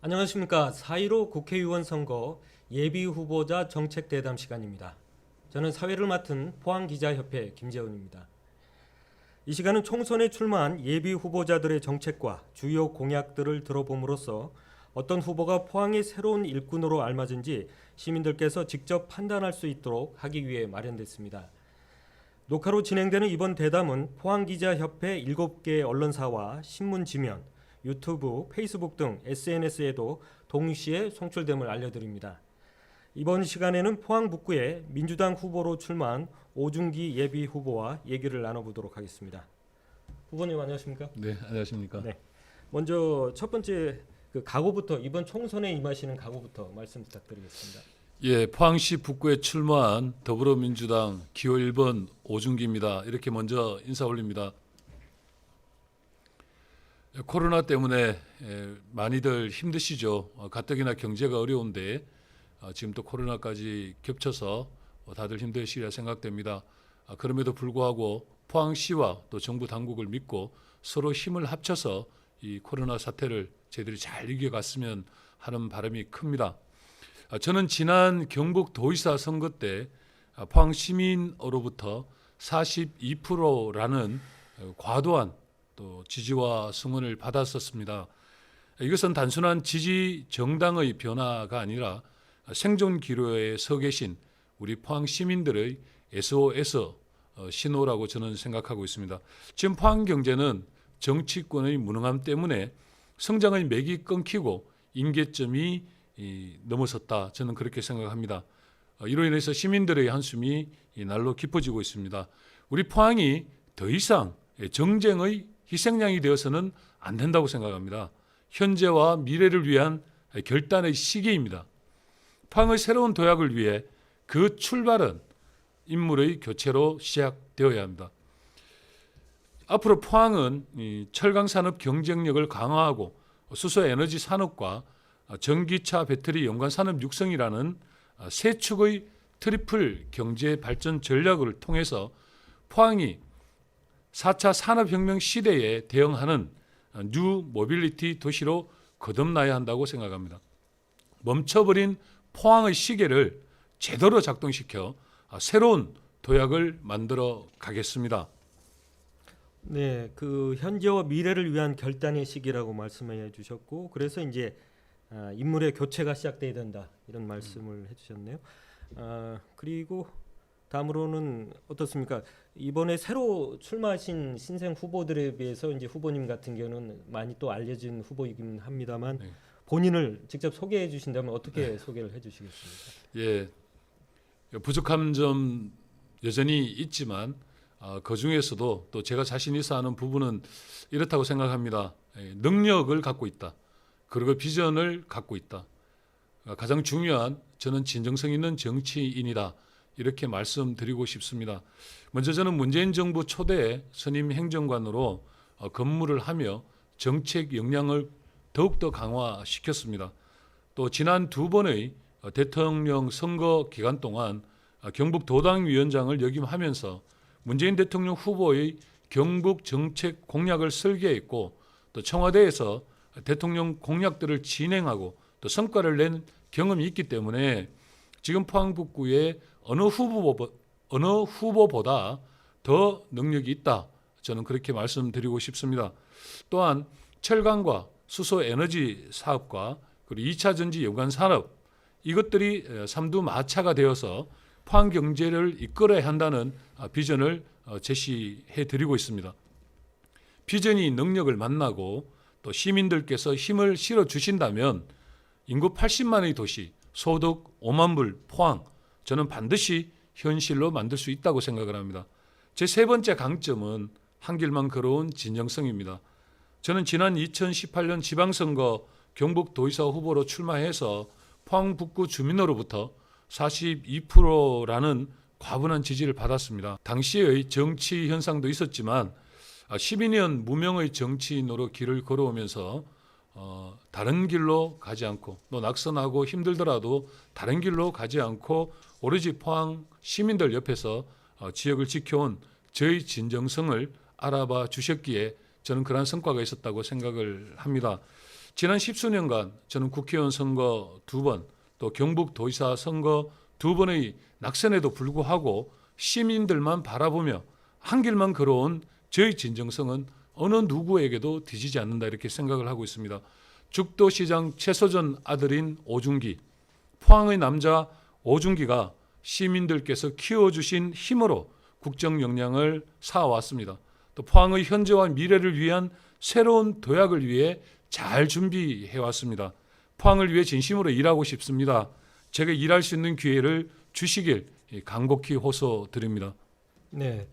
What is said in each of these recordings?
안녕하십니까. 4.15 국회의원 선거 예비후보자 정책대담 시간입니다. 저는 사회를 맡은 포항기자협회 김재훈입니다. 이 시간은 총선에 출마한 예비후보자들의 정책과 주요 공약들을 들어봄으로써 어떤 후보가 포항의 새로운 일꾼으로 알맞은지 시민들께서 직접 판단할 수 있도록 하기 위해 마련됐습니다. 녹화로 진행되는 이번 대담은 포항기자협회 7개 언론사와 신문지면, 유튜브, 페이스북 등 SNS에도 동시에 송출됨을 알려드립니다. 이번 시간에는 포항 북구에 민주당 후보로 출마한 오중기 예비 후보와 얘기를 나눠보도록 하겠습니다. 후보님 안녕하십니까? 네, 안녕하십니까? 네. 먼저 첫 번째 각오부터 이번 총선에 임하시는 각오부터 말씀 부탁드리겠습니다. 예, 포항시 북구에 출마한 더불어민주당 기호 1번 오중기입니다. 이렇게 먼저 인사 올립니다. 코로나 때문에 많이들 힘드시죠. 가뜩이나 경제가 어려운데 지금 또 코로나까지 겹쳐서 다들 힘드시리라 생각됩니다. 그럼에도 불구하고 포항시와 또 정부 당국을 믿고 서로 힘을 합쳐서 이 코로나 사태를 저희들이 잘 이겨갔으면 하는 바람이 큽니다. 저는 지난 경북도의사 선거 때 포항 시민으로부터 42%라는 과도한 또 지지와 승원을 받았었습니다. 이것은 단순한 지지 정당의 변화가 아니라 생존 기로에 서 계신 우리 포항 시민들의 SOS 신호라고 저는 생각하고 있습니다. 지금 포항 경제는 정치권의 무능함 때문에 성장의 맥이 끊기고 임계점이 넘어섰다. 저는 그렇게 생각합니다. 이로 인해서 시민들의 한숨이 날로 깊어지고 있습니다. 우리 포항이 더 이상 정쟁의 희생양이 되어서는 안 된다고 생각합니다. 현재와 미래를 위한 결단의 시기입니다. 포항의 새로운 도약을 위해 그 출발은 인물의 교체로 시작되어야 합니다. 앞으로 포항은 철강산업 경쟁력을 강화하고 수소에너지 산업과 전기차 배터리 연관 산업 육성이라는 세 축의 트리플 경제 발전 전략을 통해서 포항이 4차 산업혁명 시대에 대응하는 뉴 모빌리티 도시로 거듭나야 한다고 생각합니다. 멈춰버린 포항의 시계를 제대로 작동시켜 새로운 도약을 만들어 가겠습니다. 네, 현재와 미래를 위한 결단의 시기라고 말씀해 주셨고, 그래서 이제 인물의 교체가 시작돼야 된다 이런 말씀을 해주셨네요. 그리고 다음으로는 어떻습니까? 이번에 새로 출마하신 신생 후보들에 비해서 이제 후보님 같은 경우는 많이 또 알려진 후보이긴 합니다만 네. 본인을 직접 소개해 주신다면 어떻게 소개를 해주시겠습니까? 예, 부족한 점 여전히 있지만 그 중에서도 또 제가 자신 있어 하는 부분은 이렇다고 생각합니다. 능력을 갖고 있다. 그리고 비전을 갖고 있다. 가장 중요한 저는 진정성 있는 정치인이다. 이렇게 말씀드리고 싶습니다. 먼저 저는 문재인 정부 초대 선임 행정관으로 근무를 하며 정책 역량을 더욱더 강화시켰습니다. 또 지난 두 번의 대통령 선거 기간 동안 경북 도당위원장을 역임하면서 문재인 대통령 후보의 경북 정책 공약을 설계했고 또 청와대에서 대통령 공약들을 진행하고 또 성과를 낸 경험이 있기 때문에 지금 포항 북구에 어느 후보보다 더 능력이 있다. 저는 그렇게 말씀드리고 싶습니다. 또한 철강과 수소 에너지 사업과 그리고 2차 전지 연관 산업 이것들이 삼두마차가 되어서 포항 경제를 이끌어야 한다는 비전을 제시해 드리고 있습니다. 비전이 능력을 만나고 또 시민들께서 힘을 실어 주신다면 인구 80만의 도시, 소득 5만 불 포항 저는 반드시 현실로 만들 수 있다고 생각을 합니다. 제 세 번째 강점은 한 길만 걸어온 진정성입니다. 저는 지난 2018년 지방선거 경북도의사 후보로 출마해서 포항 북구 주민으로부터 42%라는 과분한 지지를 받았습니다. 당시의 정치 현상도 있었지만 12년 무명의 정치인으로 길을 걸어오면서 다른 길로 가지 않고 또 낙선하고 힘들더라도 다른 길로 가지 않고 오로지 포항 시민들 옆에서 지역을 지켜온 저의 진정성을 알아봐 주셨기에 저는 그러한 성과가 있었다고 생각을 합니다. 지난 10수년간 저는 국회의원 선거 2번, 또 경북도지사 선거 2번의 낙선에도 불구하고 시민들만 바라보며 한 길만 걸어온 저의 진정성은 어느 누구에게도 뒤지지 않는다 이렇게 생각을 하고 있습니다. 죽도시장 최서전 아들인 오중기, 포항의 남자 오중기가 시민들께서 키워주신 힘으로 국정 역량을 쌓아왔습니다. 또 포항의 현재와 미래를 위한 새로운 도약을 위해 잘 준비해왔습니다. 포항을 위해 진심으로 일하고 싶습니다. 제가 일할 수 있는 기회를 주시길 간곡히 호소드립니다. 네,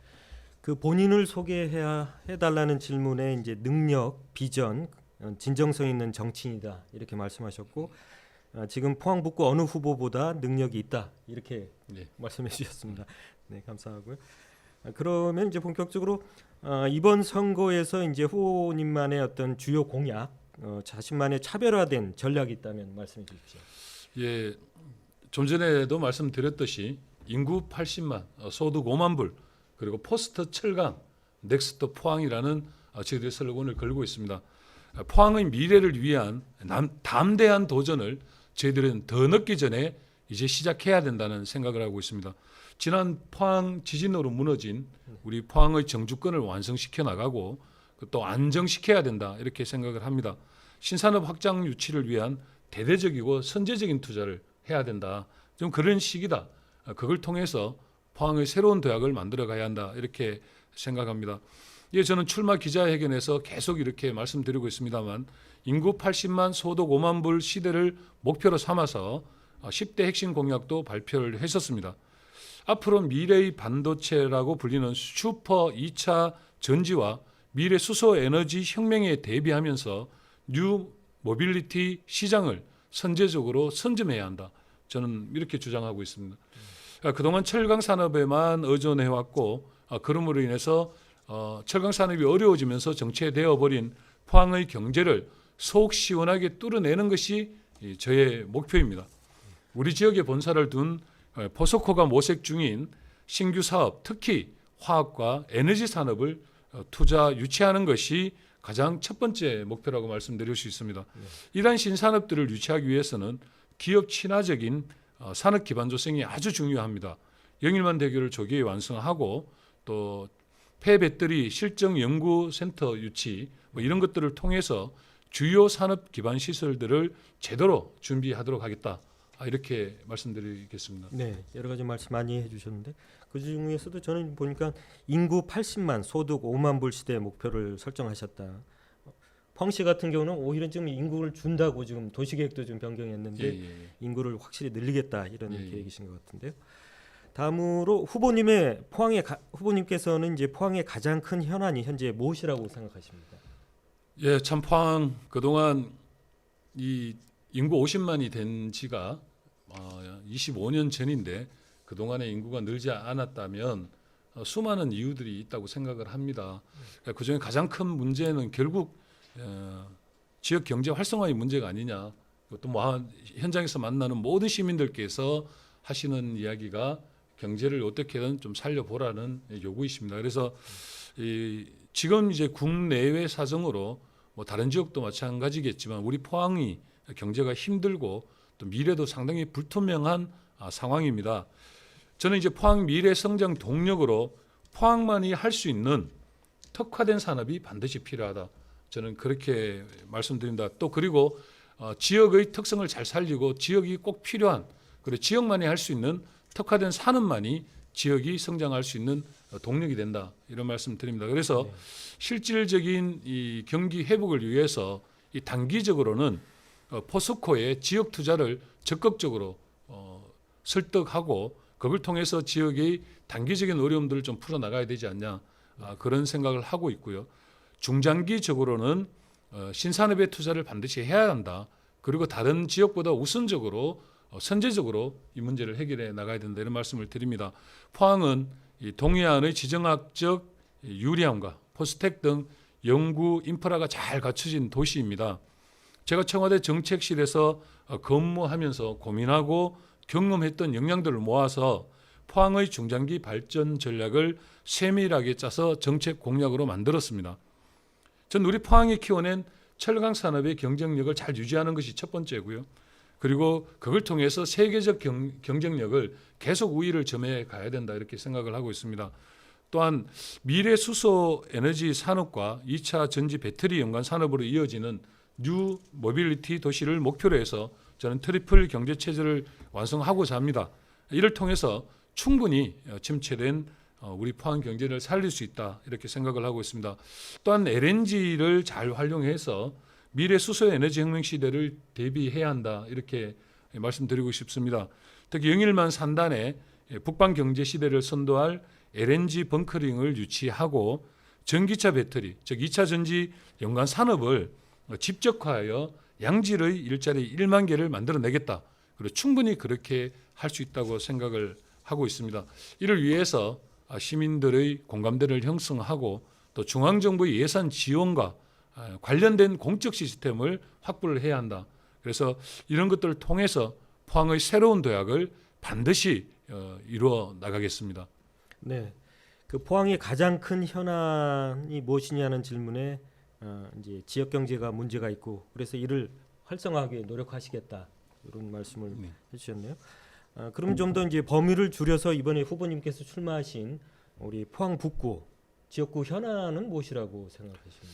그 본인을 소개해야 해달라는 질문에 이제 능력, 비전, 진정성 있는 정치인이다 이렇게 말씀하셨고 지금 포항 북구 어느 후보보다 능력이 있다 이렇게 네. 말씀해 주셨습니다. 네, 감사하고요. 그러면 이제 본격적으로 이번 선거에서 이제 후보님만의 어떤 주요 공약, 자신만의 차별화된 전략이 있다면 말씀해 주십시오. 예, 좀 전에도 말씀드렸듯이 인구 80만, 소득 5만 불, 그리고 포스트 철강, 넥스트 포항이라는 저희들의 슬로건을 걸고 있습니다. 포항의 미래를 위한 담대한 도전을 저희들은 더 늦기 전에 이제 시작해야 된다는 생각을 하고 있습니다. 지난 포항 지진으로 무너진 우리 포항의 정주권을 완성시켜 나가고 또 안정시켜야 된다 이렇게 생각을 합니다. 신산업 확장 유치를 위한 대대적이고 선제적인 투자를 해야 된다. 좀 그런 시기다. 그걸 통해서 포항의 새로운 도약을 만들어 가야 한다 이렇게 생각합니다. 예, 저는 출마 기자회견에서 계속 이렇게 말씀드리고 있습니다만 인구 80만 소득 5만 불 시대를 목표로 삼아서 10대 핵심 공약도 발표를 했었습니다. 앞으로 미래의 반도체라고 불리는 슈퍼 2차 전지와 미래 수소 에너지 혁명에 대비하면서 뉴 모빌리티 시장을 선제적으로 선점해야 한다. 저는 이렇게 주장하고 있습니다. 그동안 철강 산업에만 의존해왔고 그럼으로 인해서 철강 산업이 어려워지면서 정체되어 버린 포항의 경제를 속 시원하게 뚫어내는 것이 저의 목표입니다. 우리 지역에 본사를 둔 포스코가 모색 중인 신규 사업, 특히 화학과 에너지 산업을 투자 유치하는 것이 가장 첫 번째 목표라고 말씀드릴 수 있습니다. 이러한 신산업들을 유치하기 위해서는 기업 친화적인 산업 기반 조성이 아주 중요합니다. 영일만 대교를 조기에 완성하고 또 폐배터리 실증 연구센터 유치 이런 것들을 통해서 주요 산업 기반 시설들을 제대로 준비하도록 하겠다. 이렇게 말씀드리겠습니다. 네, 여러 가지 말씀 많이 해주셨는데 그 중에서도 저는 보니까 인구 80만 소득 5만 불 시대 목표를 설정하셨다. 포항시 같은 경우는 오히려 지금 인구를 준다고 지금 도시계획도 좀 변경했는데 인구를 확실히 늘리겠다 이런 계획이신 것 같은데요. 다음으로 후보님께서는 이제 포항의 가장 큰 현안이 현재 무엇이라고 생각하십니까? 예, 참 포항 그동안 이 인구 50만이 된 지가 25년 전인데 그동안의 인구가 늘지 않았다면 수많은 이유들이 있다고 생각을 합니다. 그중에 가장 큰 문제는 결국 지역 경제 활성화의 문제가 아니냐. 또 현장에서 만나는 모든 시민들께서 하시는 이야기가 경제를 어떻게든 좀 살려보라는 요구이십니다. 그래서 지금 이제 국내외 사정으로 다른 지역도 마찬가지겠지만 우리 포항이 경제가 힘들고 또 미래도 상당히 불투명한 상황입니다. 저는 이제 포항 미래 성장 동력으로 포항만이 할 수 있는 특화된 산업이 반드시 필요하다. 저는 그렇게 말씀드립니다. 또 그리고 지역의 특성을 잘 살리고 지역이 꼭 필요한 그리고 지역만이 할 수 있는 특화된 산업만이 지역이 성장할 수 있는 동력이 된다. 이런 말씀드립니다. 그래서 실질적인 이 경기 회복을 위해서 이 단기적으로는 포스코의 지역 투자를 적극적으로 설득하고 그걸 통해서 지역의 단기적인 어려움들을 좀 풀어나가야 되지 않냐 그런 생각을 하고 있고요. 중장기적으로는 신산업의 투자를 반드시 해야 한다. 그리고 다른 지역보다 우선적으로 선제적으로 이 문제를 해결해 나가야 된다 이런 말씀을 드립니다. 포항은 이 동해안의 지정학적 유리함과 포스텍 등 연구 인프라가 잘 갖춰진 도시입니다. 제가 청와대 정책실에서 근무하면서 고민하고 경험했던 역량들을 모아서 포항의 중장기 발전 전략을 세밀하게 짜서 정책 공약으로 만들었습니다. 전 우리 포항이 키워낸 철강 산업의 경쟁력을 잘 유지하는 것이 첫 번째고요. 그리고 그걸 통해서 세계적 경쟁력을 계속 우위를 점해 가야 된다 이렇게 생각을 하고 있습니다. 또한 미래 수소 에너지 산업과 2차 전지 배터리 연관 산업으로 이어지는 뉴 모빌리티 도시를 목표로 해서 저는 트리플 경제 체제를 완성하고자 합니다. 이를 통해서 충분히 침체된 우리 포항 경제를 살릴 수 있다 이렇게 생각을 하고 있습니다. 또한 LNG를 잘 활용해서 미래 수소 에너지 혁명 시대를 대비해야 한다 이렇게 말씀드리고 싶습니다. 특히 영일만 산단에 북방 경제 시대를 선도할 LNG 벙커링을 유치하고 전기차 배터리 즉 2차 전지 연관 산업을 집적화하여 양질의 일자리 1만 개를 만들어내겠다. 그리고 충분히 그렇게 할 수 있다고 생각을 하고 있습니다. 이를 위해서 시민들의 공감대를 형성하고 또 중앙정부의 예산 지원과 관련된 공적 시스템을 확보를 해야 한다. 그래서 이런 것들을 통해서 포항의 새로운 도약을 반드시 이루어 나가겠습니다. 네, 그 포항의 가장 큰 현안이 무엇이냐는 질문에 이제 지역 경제가 문제가 있고 그래서 이를 활성화하기 위해 노력하시겠다 이런 말씀을 해주셨네요. 그럼 좀 더 이제 범위를 줄여서 이번에 후보님께서 출마하신 우리 포항 북구 지역구 현안은 무엇이라고 생각하십니까?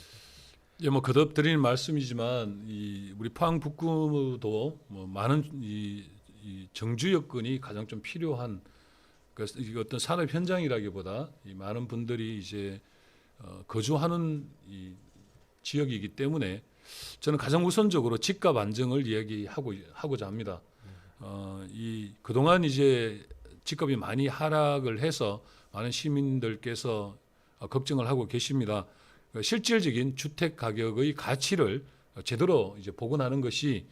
예, 뭐 거듭 드리는 말씀이지만 우리 포항 북구도 뭐 많은 이 정주 여건이 가장 좀 필요한 이 어떤 산업 현장이라기보다 이 많은 분들이 이제 거주하는 이 지역이기 때문에 저는 가장 우선적으로 집값 안정을 이야기하고자 합니다. 이 그동안 이제 집값이 많이 하락을 해서 많은 시민들께서 걱정을 하고 계십니다. 실질적인 주택 가격의 가치를 제대로 이제 복원하는 것이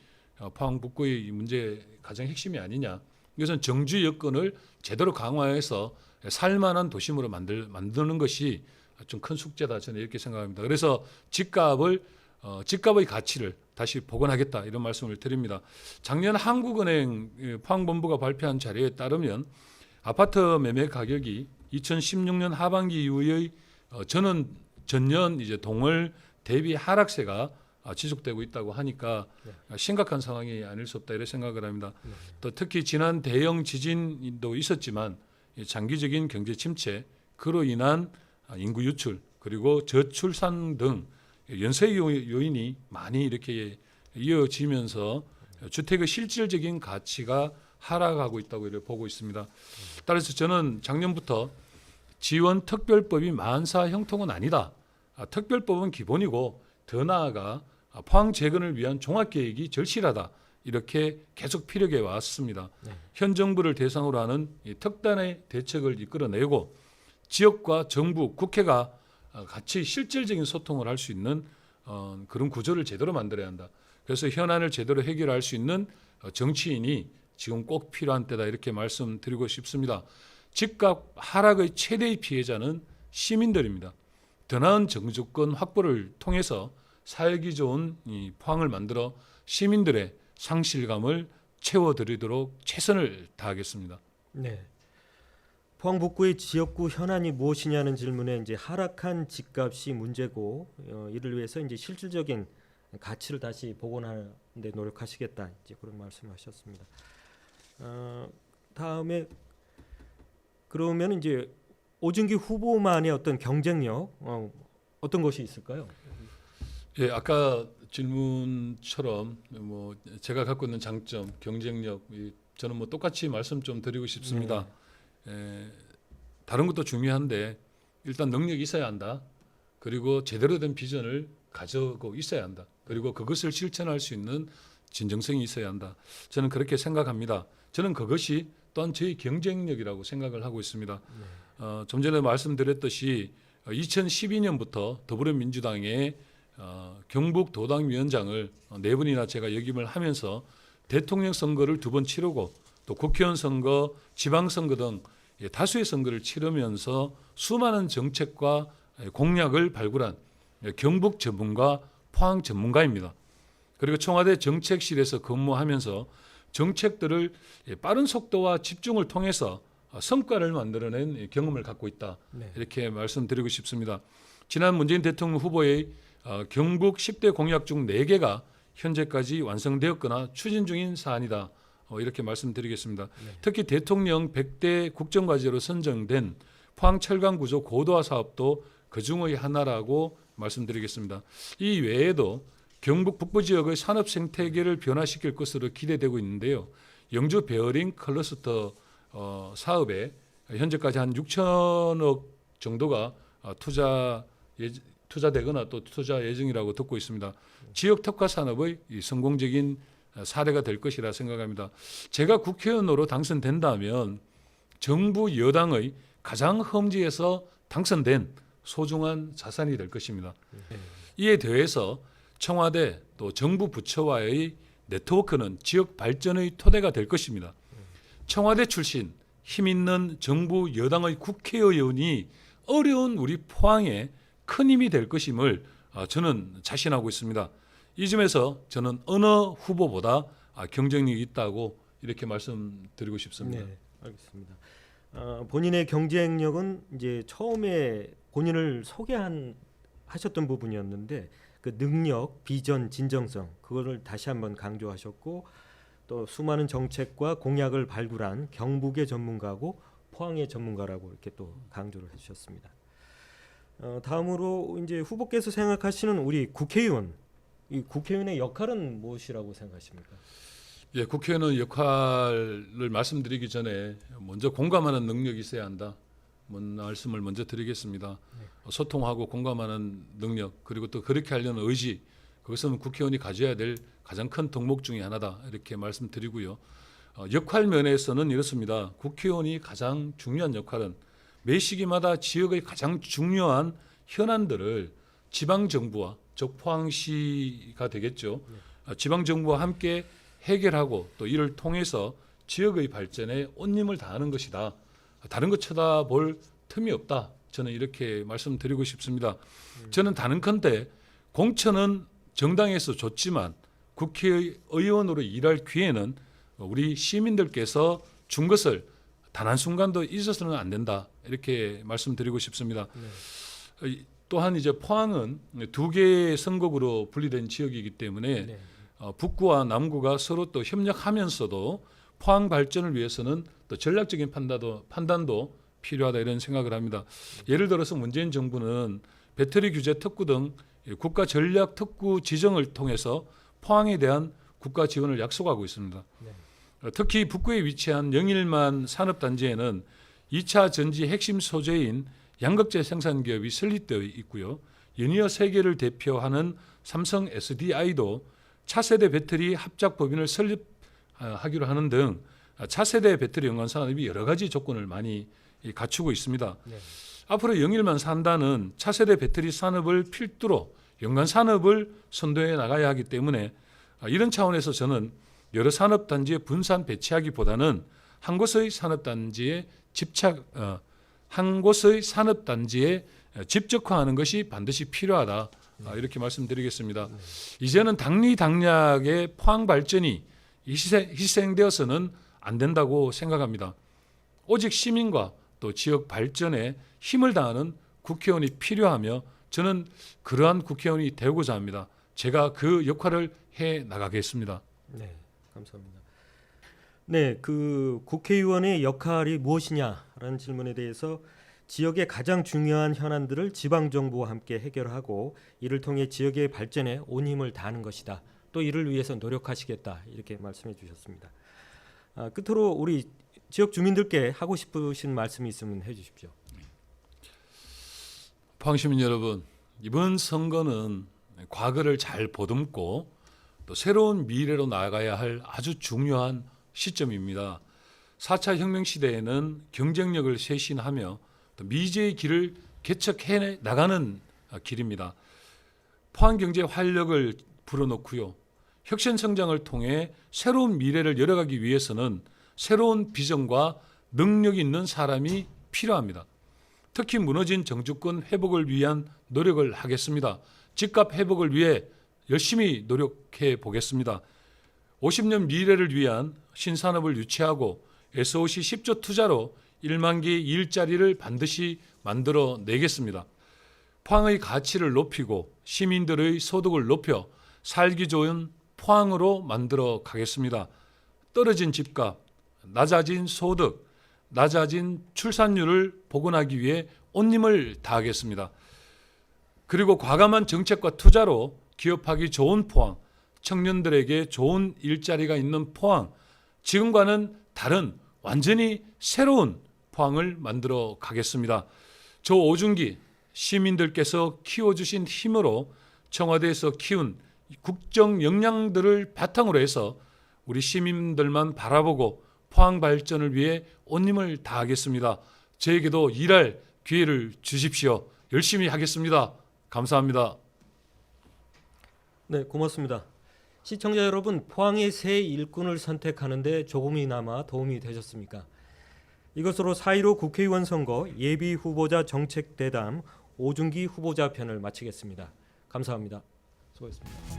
포항 북구의 문제 가장 핵심이 아니냐. 이것은 정주 여건을 제대로 강화해서 살만한 도심으로 만드는 것이 좀 큰 숙제다 저는 이렇게 생각합니다. 그래서 집값의 가치를 다시 복원하겠다 이런 말씀을 드립니다. 작년 한국은행 포항본부가 발표한 자료에 따르면 아파트 매매 가격이 2016년 하반기 이후의 전년 이제 동월 대비 하락세가 지속되고 있다고 하니까 심각한 상황이 아닐 수 없다 이렇게 생각을 합니다. 또 특히 지난 대형 지진도 있었지만 장기적인 경제 침체, 그로 인한 인구 유출 그리고 저출산 등 연쇄 요인이 많이 이렇게 이어지면서 주택의 실질적인 가치가 하락하고 있다고 이렇게 보고 있습니다. 따라서 저는 작년부터 지원 특별법이 만사 형통은 아니다. 특별법은 기본이고 더 나아가 포항 재건을 위한 종합계획이 절실하다. 이렇게 계속 피력해 왔습니다. 현 정부를 대상으로 하는 이 특단의 대책을 이끌어내고 지역과 정부, 국회가 같이 실질적인 소통을 할 수 있는 그런 구조를 제대로 만들어야 한다. 그래서 현안을 제대로 해결할 수 있는 정치인이 지금 꼭 필요한 때다 이렇게 말씀드리고 싶습니다. 집값 하락의 최대의 피해자는 시민들입니다. 더 나은 정주권 확보를 통해서 살기 좋은 이 포항을 만들어 시민들의 상실감을 채워드리도록 최선을 다하겠습니다. 네. 포항 북구의 지역구 현안이 무엇이냐는 질문에 이제 하락한 집값이 문제고 이를 위해서 이제 실질적인 가치를 다시 복원하는 데 노력하시겠다 이제 그런 말씀하셨습니다. 다음에 그러면 이제 오준기 후보만의 어떤 경쟁력 어떤 것이 있을까요? 예, 아까 질문처럼 뭐 제가 갖고 있는 장점, 경쟁력 저는 뭐 똑같이 말씀 좀 드리고 싶습니다. 다른 것도 중요한데 일단 능력이 있어야 한다. 그리고 제대로 된 비전을 가지고 있어야 한다. 그리고 그것을 실천할 수 있는 진정성이 있어야 한다. 저는 그렇게 생각합니다. 저는 그것이 또한 저희 경쟁력이라고 생각을 하고 있습니다. 좀 전에 말씀드렸듯이 2012년부터 더불어민주당의 경북도당위원장을 4번이나 제가 역임을 하면서 대통령 선거를 2번 치르고 또 국회의원 선거, 지방선거 등 다수의 선거를 치르면서 수많은 정책과 공약을 발굴한 경북 전문가, 포항 전문가입니다. 그리고 청와대 정책실에서 근무하면서 정책들을 빠른 속도와 집중을 통해서 성과를 만들어낸 경험을 갖고 있다. 이렇게 말씀드리고 싶습니다. 지난 문재인 대통령 후보의 경북 10대 공약 중 4개가 현재까지 완성되었거나 추진 중인 사안이다. 이렇게 말씀드리겠습니다. 특히 대통령 100대 국정과제로 선정된 포항 철강구조 고도화 사업도 그중의 하나라고 말씀드리겠습니다. 이 외에도 경북 북부 지역의 산업 생태계를 변화시킬 것으로 기대되고 있는데요. 영주 베어링 클러스터 사업에 현재까지 한 6천억 정도가 투자되거나 또 투자 예정이라고 듣고 있습니다. 지역 특화 산업의 성공적인 사례가 될 것이라 생각합니다. 제가 국회의원으로 당선된다면 정부 여당의 가장 험지에서 당선된 소중한 자산이 될 것입니다. 이에 더해서 청와대 또 정부 부처와의 네트워크는 지역 발전의 토대가 될 것입니다. 청와대 출신 힘 있는 정부 여당의 국회의원이 어려운 우리 포항에 큰 힘이 될 것임을 저는 자신하고 있습니다. 이 점에서 저는 어느 후보보다 경쟁력이 있다고 이렇게 말씀드리고 싶습니다. 네, 알겠습니다. 본인의 경쟁력은 이제 처음에 본인을 하셨던 부분이었는데 그 능력, 비전, 진정성 그거를 다시 한번 강조하셨고 또 수많은 정책과 공약을 발굴한 경북의 전문가고 포항의 전문가라고 이렇게 또 강조를 해주셨습니다. 다음으로 이제 후보께서 생각하시는 우리 국회의원, 이 국회의원의 역할은 무엇이라고 생각하십니까? 예, 국회의원의 역할을 말씀드리기 전에 먼저 공감하는 능력이 있어야 한다. 말씀을 먼저 드리겠습니다. 소통하고 공감하는 능력 그리고 또 그렇게 하려는 의지 그것은 국회의원이 가져야 될 가장 큰 덕목 중에 하나다 이렇게 말씀드리고요. 역할 면에서는 이렇습니다. 국회의원이 가장 중요한 역할은 매 시기마다 지역의 가장 중요한 현안들을 지방정부와 즉 포항시가 되겠죠. 지방정부와 함께 해결하고 또 이를 통해서 지역의 발전에 온힘을 다하는 것이다. 다른 것 쳐다볼 틈이 없다. 저는 이렇게 말씀드리고 싶습니다. 저는 다른컨대 공천은 정당에서 줬지만 국회의원으로 일할 기회는 우리 시민들께서 준 것을 단 한순간도 잊어서는 안 된다. 이렇게 말씀드리고 싶습니다. 또한 이제 포항은 2개의 선거구로 분리된 지역이기 때문에 북구와 남구가 서로 또 협력하면서도 포항 발전을 위해서는 또 전략적인 판단도 필요하다 이런 생각을 합니다. 예를 들어서 문재인 정부는 배터리 규제 특구 등 국가 전략 특구 지정을 통해서 포항에 대한 국가 지원을 약속하고 있습니다. 특히 북구에 위치한 영일만 산업단지에는 2차 전지 핵심 소재인 양극재 생산 기업이 설립되어 있고요. 연이어 세계를 대표하는 삼성 SDI도 차세대 배터리 합작 법인을 설립하기로 하는 등 차세대 배터리 연관 산업이 여러 가지 조건을 많이 갖추고 있습니다. 앞으로 영일만 산다는 차세대 배터리 산업을 필두로 연관 산업을 선도해 나가야 하기 때문에 이런 차원에서 저는 여러 산업단지에 분산 배치하기보다는 한 곳의 산업단지에 집적화하는 것이 반드시 필요하다. 이렇게 말씀드리겠습니다. 이제는 당리당략의 포항 발전이 희생되어서는 안 된다고 생각합니다. 오직 시민과 또 지역 발전에 힘을 다하는 국회의원이 필요하며 저는 그러한 국회의원이 되고자 합니다. 제가 그 역할을 해 나가겠습니다. 네, 감사합니다. 네, 그 국회의원의 역할이 무엇이냐라는 질문에 대해서 지역의 가장 중요한 현안들을 지방 정부와 함께 해결하고 이를 통해 지역의 발전에 온 힘을 다하는 것이다. 또 이를 위해서 노력하시겠다 이렇게 말씀해 주셨습니다. 끝으로 우리 지역 주민들께 하고 싶으신 말씀이 있으면 해주십시오. 포항 시민 여러분, 이번 선거는 과거를 잘 보듬고 또 새로운 미래로 나아가야 할 아주 중요한 시점입니다. 4차 혁명 시대에는 경쟁력을 쇄신하며 또 미래의 길을 개척해 나가는 길입니다. 포항 경제 활력을 불어넣고요. 혁신 성장을 통해 새로운 미래를 열어가기 위해서는 새로운 비전과 능력 있는 사람이 필요합니다. 특히 무너진 정주권 회복을 위한 노력을 하겠습니다. 집값 회복을 위해 열심히 노력해 보겠습니다. 50년 미래를 위한 신산업을 유치하고 SOC 10조 투자로 1만 개의 일자리를 반드시 만들어 내겠습니다. 포항의 가치를 높이고 시민들의 소득을 높여 살기 좋은 포항으로 만들어 가겠습니다. 떨어진 집값, 낮아진 소득, 낮아진 출산율을 복원하기 위해 온 힘을 다하겠습니다. 그리고 과감한 정책과 투자로 기업하기 좋은 포항, 청년들에게 좋은 일자리가 있는 포항, 지금과는 다른 완전히 새로운 포항을 만들어 가겠습니다. 저 오중기 시민들께서 키워주신 힘으로 청와대에서 키운 국정 역량들을 바탕으로 해서 우리 시민들만 바라보고 포항 발전을 위해 온 힘을 다하겠습니다. 저에게도 일할 기회를 주십시오. 열심히 하겠습니다. 감사합니다. 네, 고맙습니다. 시청자 여러분, 포항의 새 일꾼을 선택하는 데 조금이나마 도움이 되셨습니까? 이것으로 4.15 국회의원 선거 예비 후보자 정책 대담 오중기 후보자 편을 마치겠습니다. 감사합니다. 수고하셨습니다.